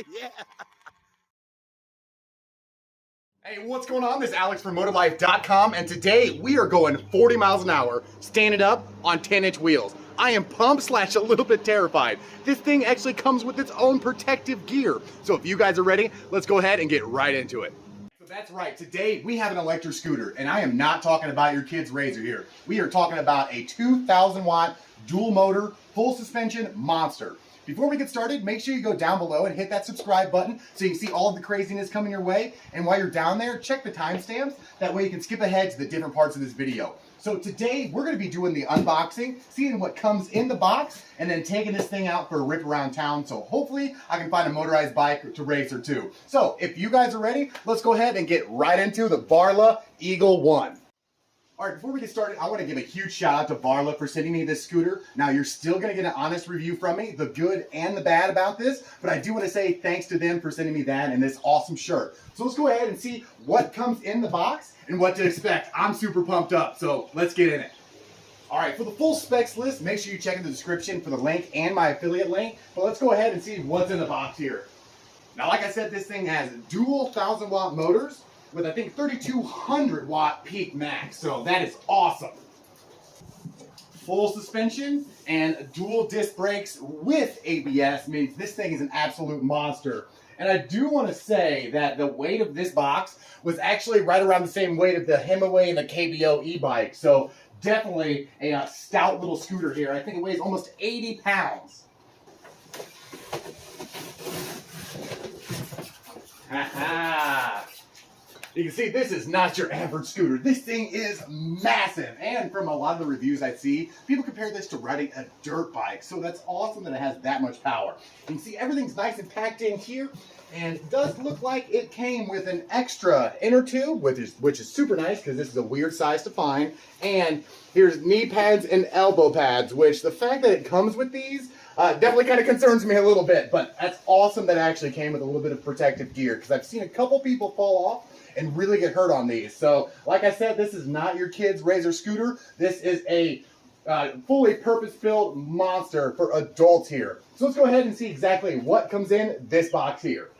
Yeah. Hey, what's going on? This is Alex from Motorized.com, and today we are going 40 miles an hour, standing up on 10-inch wheels. I am pumped / a little bit terrified. This thing actually comes with its own protective gear. So if you guys are ready, let's go ahead and get right into it. So that's right, today we have an electric scooter, and I am not talking about your kid's Razor here. We are talking about a 2,000 watt dual motor, full suspension monster. Before we get started, make sure you go down below and hit that subscribe button so you can see all of the craziness coming your way. And while you're down there, check the timestamps. That way you can skip ahead to the different parts of this video. So today, we're going to be doing the unboxing, seeing what comes in the box, and then taking this thing out for a rip around town. So hopefully, I can find a motorized bike to race or two. So if you guys are ready, let's go ahead and get right into the Varla Eagle One. All right, before we get started, I want to give a huge shout out to Varla for sending me this scooter. Now, you're still going to get an honest review from me, the good and the bad about this, but I do want to say thanks to them for sending me that and this awesome shirt. So let's go ahead and see what comes in the box and what to expect. I'm super pumped up, so let's get in it. All right, for the full specs list, make sure you check in the description for the link and my affiliate link, but let's go ahead and see what's in the box here. Now, like I said, this thing has dual 1,000 watt motors, with I think 3,200 watt peak max, so that is awesome. Full suspension and dual disc brakes with ABS means this thing is an absolute monster. And I do want to say that the weight of this box was actually right around the same weight of the Himaway and the KBO e-bike, so definitely a stout little scooter here. I think it weighs almost 80 pounds. Ha-ha! You can see this is not your average scooter. This thing is massive. And from a lot of the reviews I see, people compare this to riding a dirt bike. So that's awesome that it has that much power. You can see everything's nice and packed in here. And it does look like it came with an extra inner tube, which is super nice because this is a weird size to find. And here's knee pads and elbow pads, which the fact that it comes with these definitely kind of concerns me a little bit. But that's awesome that it actually came with a little bit of protective gear because I've seen a couple people fall off and really get hurt on these. So, like I said, this is not your kid's Razor scooter. This is a fully purpose-built monster for adults here. So let's go ahead and see exactly what comes in this box here.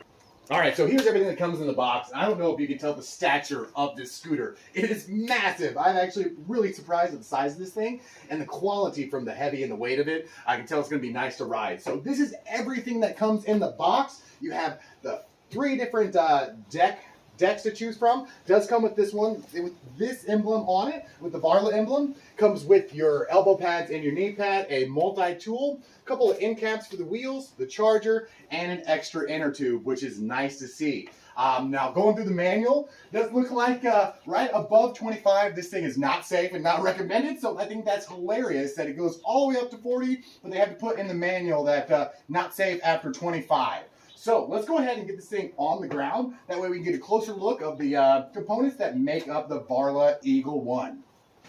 All right, so here's everything that comes in the box. I don't know if you can tell the stature of this scooter. It is massive. I'm actually really surprised at the size of this thing and the quality from the heavy and the weight of it. I can tell it's going to be nice to ride. So this is everything that comes in the box. You have the 3 different decks to choose from. Does come with this one with this emblem on it, with the Varla emblem. Comes with your elbow pads and your knee pad, a multi-tool, a couple of end caps for the wheels, the charger, and an extra inner tube, which is nice to see. Now going through the manual, does look like right above 25, this thing is not safe and not recommended, so I think that's hilarious that it goes all the way up to 40, but they have to put in the manual that not safe after 25. So let's go ahead and get this thing on the ground. That way we can get a closer look of the components that make up the Varla Eagle One.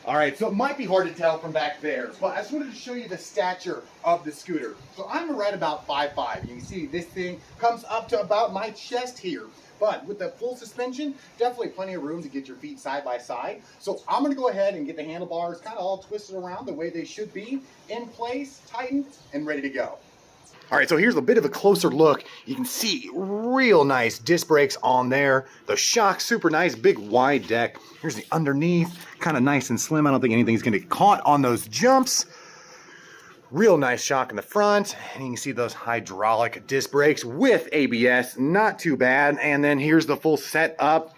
All right, so it might be hard to tell from back there, but I just wanted to show you the stature of the scooter. So I'm right about 5'5". You can see this thing comes up to about my chest here. But with the full suspension, definitely plenty of room to get your feet side by side. So I'm gonna go ahead and get the handlebars kind of all twisted around the way they should be, in place, tightened, and ready to go. All right, so here's a bit of a closer look. You can see real nice disc brakes on there. The shock's super nice, big wide deck. Here's the underneath, kind of nice and slim. I don't think anything's gonna get caught on those jumps. Real nice shock in the front. And you can see those hydraulic disc brakes with ABS, not too bad. And then here's the full setup.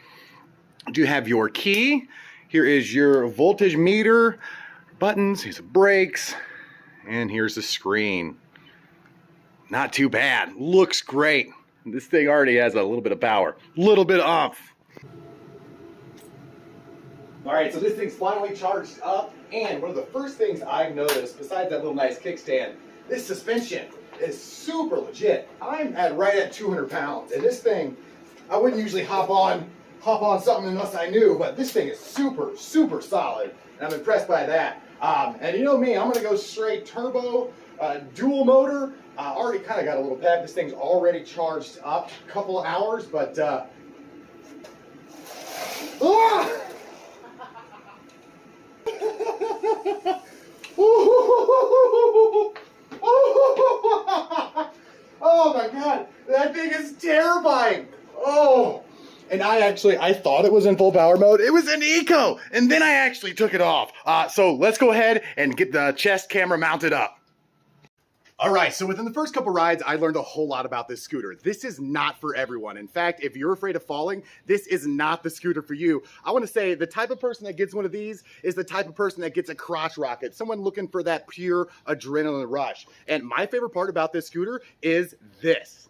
You have your key. Here is your voltage meter, buttons, here's the brakes, and here's the screen. Not too bad. Looks great. This thing already has a little bit of power. Little bit of oomph. All right, so this thing's finally charged up, and one of the first things I've noticed, besides that little nice kickstand, this suspension is super legit. I'm right at 200 pounds, and this thing, I wouldn't usually hop on something unless I knew, but this thing is super, super solid, and I'm impressed by that. And you know me, I'm gonna go straight turbo, dual motor. Already kind of got a little pep. This thing's already charged up a couple of hours, but oh my God, that That thing is terrifying. Oh. And I thought it was in full power mode. It was in eco. And then I actually took it off. So let's go ahead and get the chest camera mounted up. All right, so within the first couple rides, I learned a whole lot about this scooter. This is not for everyone. In fact, if you're afraid of falling, this is not the scooter for you. I want to say the type of person that gets one of these is the type of person that gets a crotch rocket, someone looking for that pure adrenaline rush. And my favorite part about this scooter is this.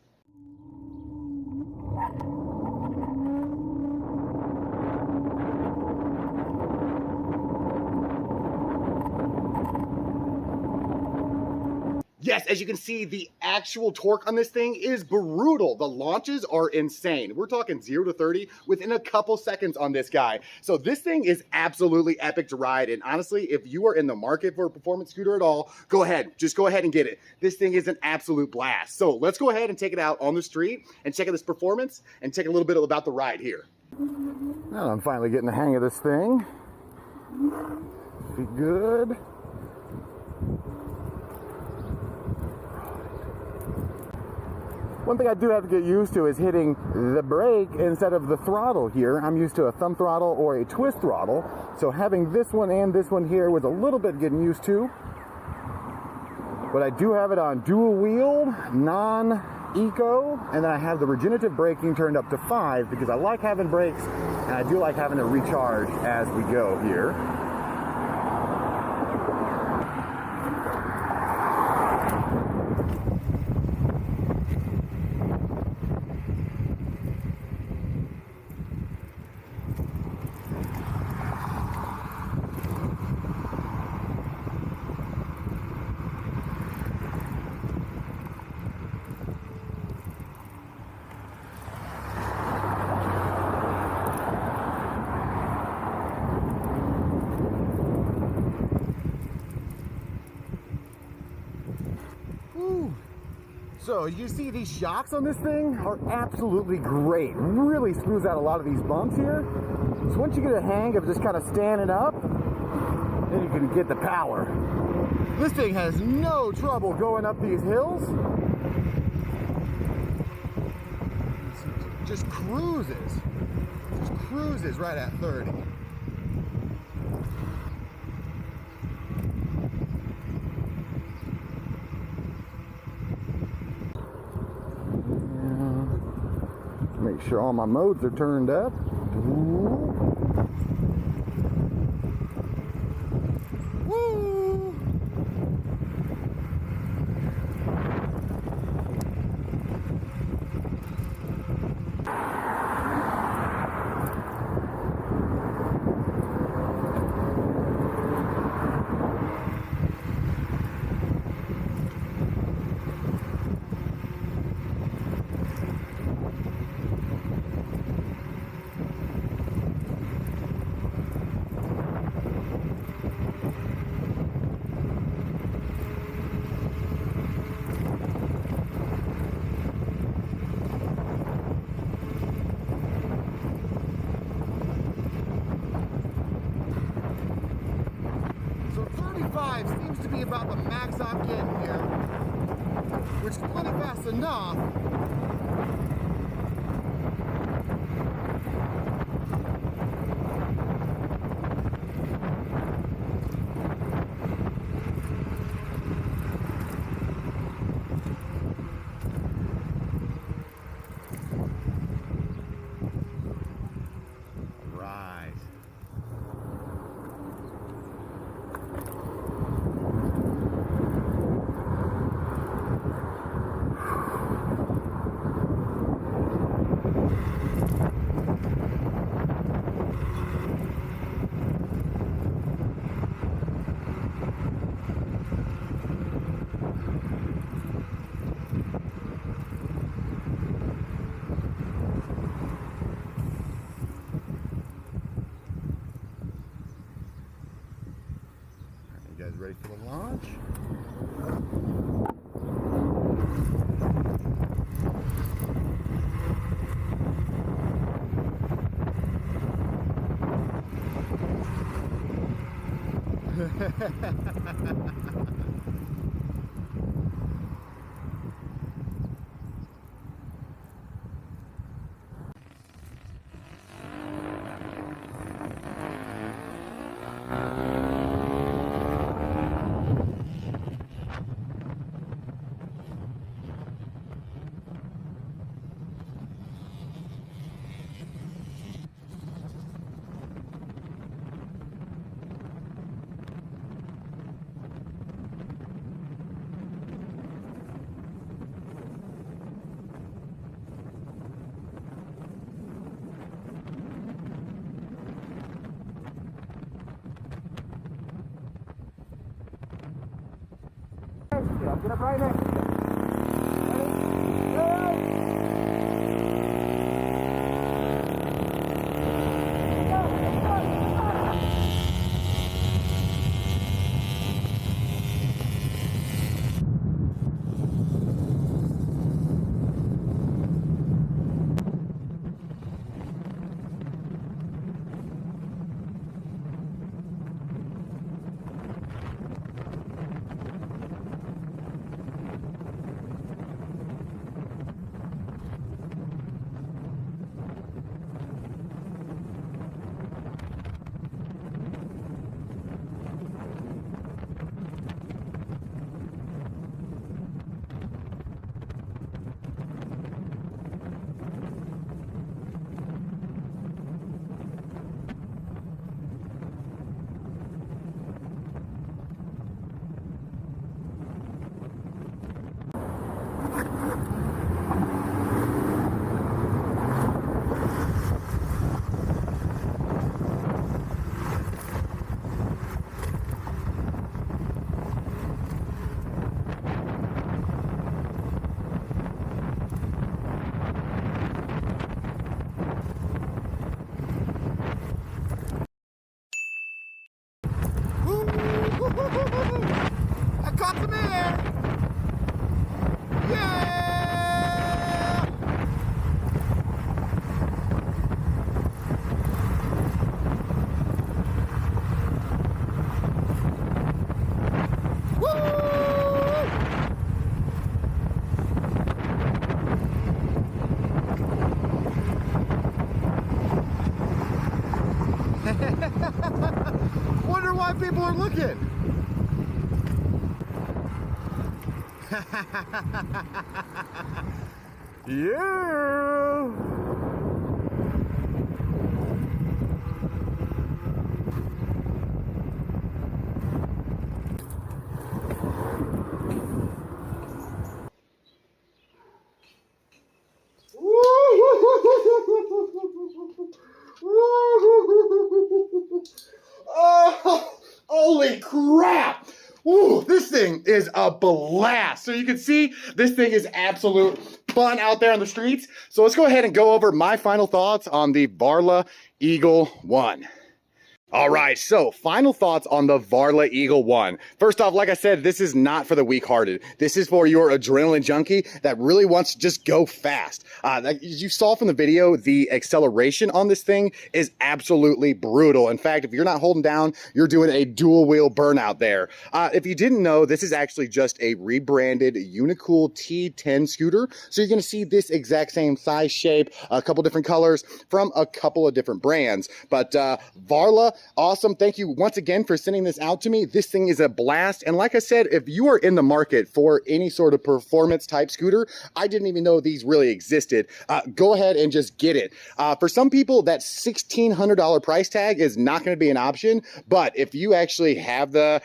Yes, as you can see, the actual torque on this thing is brutal. The launches are insane. We're talking 0 to 30 within a couple seconds on this guy. So this thing is absolutely epic to ride. And honestly, if you are in the market for a performance scooter at all, go ahead. Just go ahead and get it. This thing is an absolute blast. So let's go ahead and take it out on the street and check out this performance and take a little bit about the ride here. Now I'm finally getting the hang of this thing. Be good. One thing I do have to get used to is hitting the brake instead of the throttle here. I'm used to a thumb throttle or a twist throttle. So having this one and this one here was a little bit getting used to. But I do have it on dual wheel, non-eco, and then I have the regenerative braking turned up to 5 because I like having brakes and I do like having to recharge as we go here. So you see these shocks on this thing are absolutely great. Really smooths out a lot of these bumps here. So once you get a hang of just kind of standing up, then you can get the power. This thing has no trouble going up these hills. Just cruises. Just cruises right at 30. Make sure all my modes are turned up. Woo! Seems to be about the max I'm getting here, which is plenty fast enough. Ready for the launch? Get up right next to you. I caught some air! Yeah! Woo! Wonder why people are looking. Yeah. Oh, holy crap! Ooh, this thing is a blast. So you can see this thing is absolute fun out there on the streets. So let's go ahead and go over my final thoughts on the Varla Eagle One. All right, so final thoughts on the Varla Eagle One. First off, like I said, this is not for the weak-hearted. This is for your adrenaline junkie that really wants to just go fast. Like you saw from the video, the acceleration on this thing is absolutely brutal. In fact, if you're not holding down, you're doing a dual-wheel burnout there. If you didn't know, this is actually just a rebranded Unicool T10 scooter. So you're gonna see this exact same size, shape, a couple different colors from a couple of different brands. But Varla, awesome. Thank you once again for sending this out to me. This thing is a blast. And like I said, if you are in the market for any sort of performance type scooter, I didn't even know these really existed. Go ahead and just get it. For some people, that $1,600 price tag is not going to be an option. But if you actually have the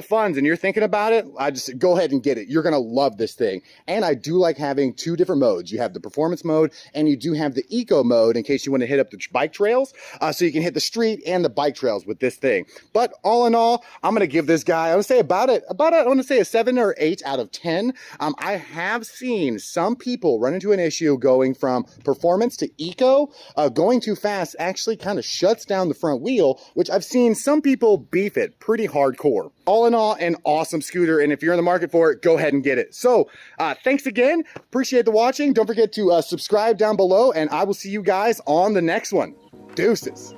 funds and you're thinking about it, I just go ahead and get it. You're going to love this thing. And I do like having two different modes. You have the performance mode and you do have the eco mode in case you want to hit up the bike trails. So you can hit the street and the bike trails with this thing. But all in all, I'm going to give this guy, I want to say I want to say a 7 or 8 out of 10. I have seen some people run into an issue going from performance to eco. Going too fast actually kind of shuts down the front wheel, which I've seen some people beef it pretty hardcore. All in all, an awesome scooter. And if you're in the market for it, go ahead and get it. So thanks again. Appreciate the watching. Don't forget to subscribe down below and I will see you guys on the next one. Deuces.